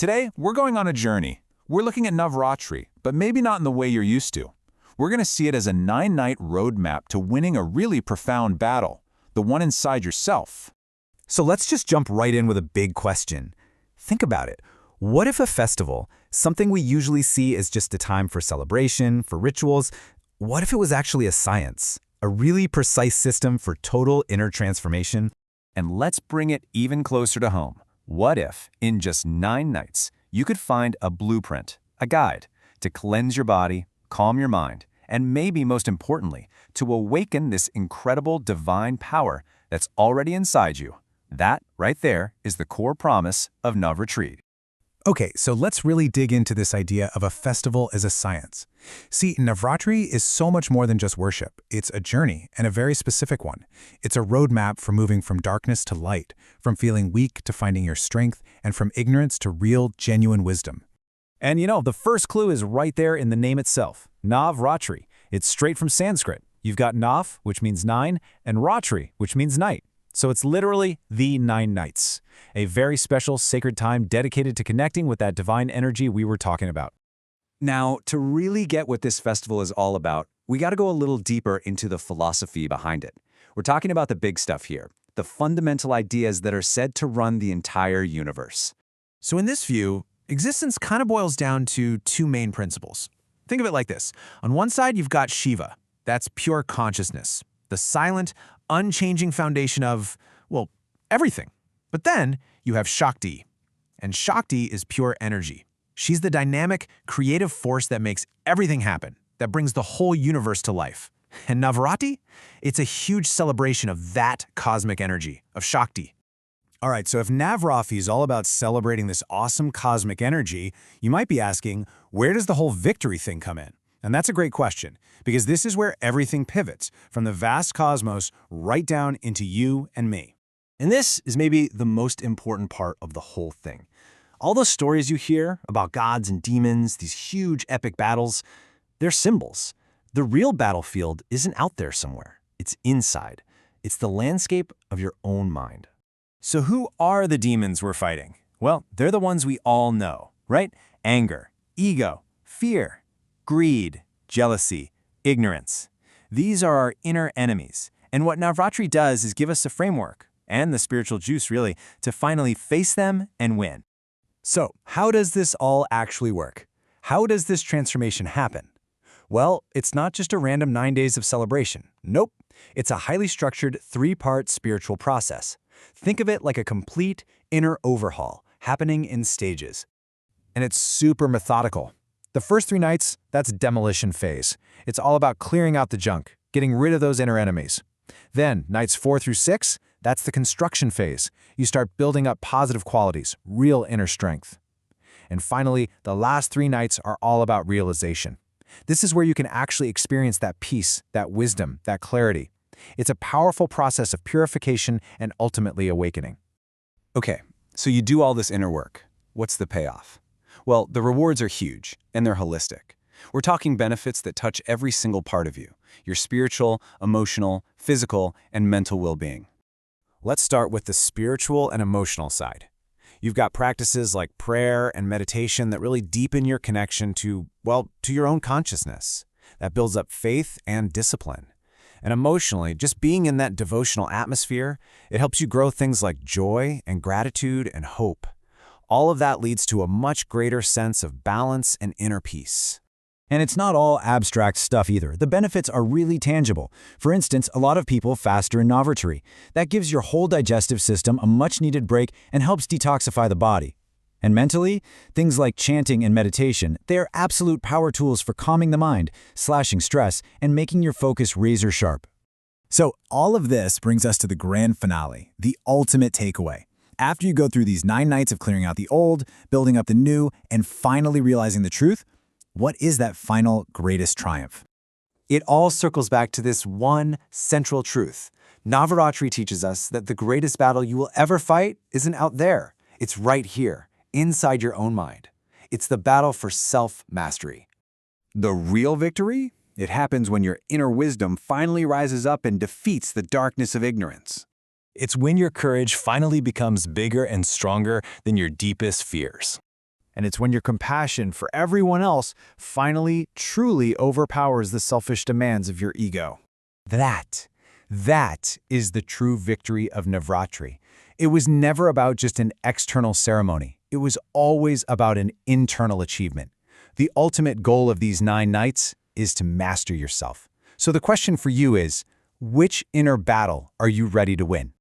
Today, we're going on a journey. We're looking at Navratri, but maybe not in the way you're used to. We're going to see it as a 9-night roadmap to winning a really profound battle, the one inside yourself. So let's just jump right in with a big question. Think about it. What if a festival, something we usually see as just a time for celebration, for rituals, what if it was actually a science? A really precise system for total inner transformation? And let's bring it even closer to home. What if, in just 9 nights, you could find a blueprint, a guide, to cleanse your body, calm your mind, and maybe most importantly, to awaken this incredible divine power that's already inside you? That, right there, is the core promise of Navratri. Okay, so let's really dig into this idea of a festival as a science. See, Navratri is so much more than just worship. It's a journey, and a very specific one. It's a roadmap for moving from darkness to light, from feeling weak to finding your strength, and from ignorance to real, genuine wisdom. And the first clue is right there in the name itself, Navratri. It's straight from Sanskrit. You've got Nav, which means 9, and Ratri, which means night. So it's literally the 9 nights, a very special sacred time dedicated to connecting with that divine energy we were talking about. Now, to really get what this festival is all about, we got to go a little deeper into the philosophy behind it. We're talking about the big stuff here, the fundamental ideas that are said to run the entire universe. So in this view, existence kind of boils down to 2 main principles. Think of it like this. On one side, you've got Shiva. That's pure consciousness, the silent, unchanging foundation of, well, everything. But then you have Shakti, and Shakti is pure energy. She's the dynamic, creative force that makes everything happen, that brings the whole universe to life. And Navaratri? It's a huge celebration of that cosmic energy, of Shakti. All right, so if Navratri is all about celebrating this awesome cosmic energy, you might be asking, where does the whole victory thing come in? And that's a great question, because this is where everything pivots, from the vast cosmos right down into you and me. And this is maybe the most important part of the whole thing. All those stories you hear about gods and demons, these huge epic battles, they're symbols. The real battlefield isn't out there somewhere. It's inside. It's the landscape of your own mind. So who are the demons we're fighting? Well, they're the ones we all know, right? Anger, ego, fear, greed, jealousy, ignorance. These are our inner enemies. And what Navratri does is give us a framework, and the spiritual juice really, to finally face them and win. So, how does this all actually work? How does this transformation happen? Well, it's not just a random 9 days of celebration. Nope. It's a highly structured 3-part spiritual process. Think of it like a complete inner overhaul happening in stages. And it's super methodical. The first 3 nights, that's demolition phase. It's all about clearing out the junk, getting rid of those inner enemies. Then, nights 4 through 6, that's the construction phase. You start building up positive qualities, real inner strength. And finally, the last 3 nights are all about realization. This is where you can actually experience that peace, that wisdom, that clarity. It's a powerful process of purification and ultimately awakening. Okay, so you do all this inner work. What's the payoff? Well, the rewards are huge, and they're holistic. We're talking benefits that touch every single part of you, your spiritual, emotional, physical, and mental well-being. Let's start with the spiritual and emotional side. You've got practices like prayer and meditation that really deepen your connection to your own consciousness. That builds up faith and discipline. And emotionally, just being in that devotional atmosphere, it helps you grow things like joy and gratitude and hope. All of that leads to a much greater sense of balance and inner peace. And it's not all abstract stuff either. The benefits are really tangible. For instance, a lot of people fast during Navratri. That gives your whole digestive system a much-needed break and helps detoxify the body. And mentally, things like chanting and meditation, they are absolute power tools for calming the mind, slashing stress, and making your focus razor-sharp. So all of this brings us to the grand finale, the ultimate takeaway. After you go through these 9 nights of clearing out the old, building up the new, and finally realizing the truth, what is that final greatest triumph? It all circles back to this one central truth. Navaratri teaches us that the greatest battle you will ever fight isn't out there. It's right here, inside your own mind. It's the battle for self-mastery. The real victory? It happens when your inner wisdom finally rises up and defeats the darkness of ignorance. It's when your courage finally becomes bigger and stronger than your deepest fears. And it's when your compassion for everyone else finally, truly overpowers the selfish demands of your ego. That is the true victory of Navratri. It was never about just an external ceremony. It was always about an internal achievement. The ultimate goal of these 9 nights is to master yourself. So the question for you is, which inner battle are you ready to win?